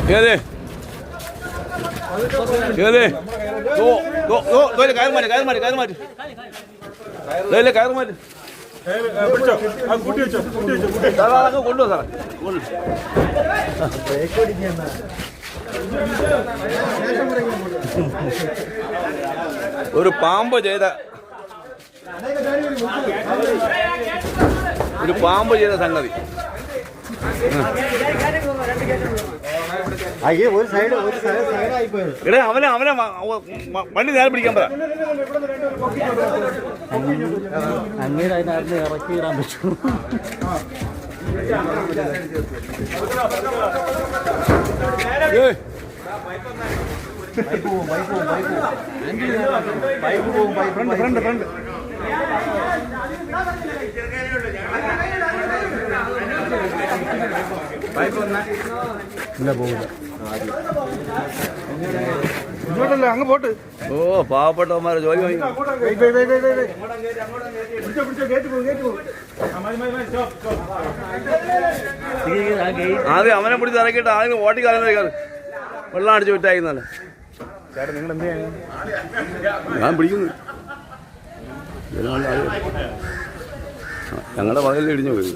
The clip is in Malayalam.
ഏത് ഏത് കയർ മാറ്റി കയർ മാറ്റി കയർ മാറ്റി കയർ മാറ്റി കൊണ്ടുപോ സാറേ ഒരു പാമ്പ് ചെയ്ത സംഗതി. ഇവിടെ അവനെ വണ്ടി നേരെ പിടിക്കാൻ പറ. അങ്ങനെ അതിനകത്ത് ഇറക്കി ഇടാൻ പറ്റും. ഫ്രണ്ട് ഫ്രണ്ട് ഇങ്ങോട്ടല്ലേ അങ്ങ് പോട്ട്. ഓ പാവപ്പെട്ടവന്മാരെ ജോലി ആദ്യം അവനെ പിടിച്ച് ഇറക്കിയിട്ട് ആദ്യം ഓട്ടിക്കാലെന്ന് വെള്ളം അടിച്ച് വിറ്റായിരുന്നല്ലേ. ചേട്ടൻ നിങ്ങൾ എന്ത് ചെയ്യാൻ? ഞാൻ പിടിക്കുന്നു. ഞങ്ങളുടെ പകലിൽ ഇടിഞ്ഞു പോയി.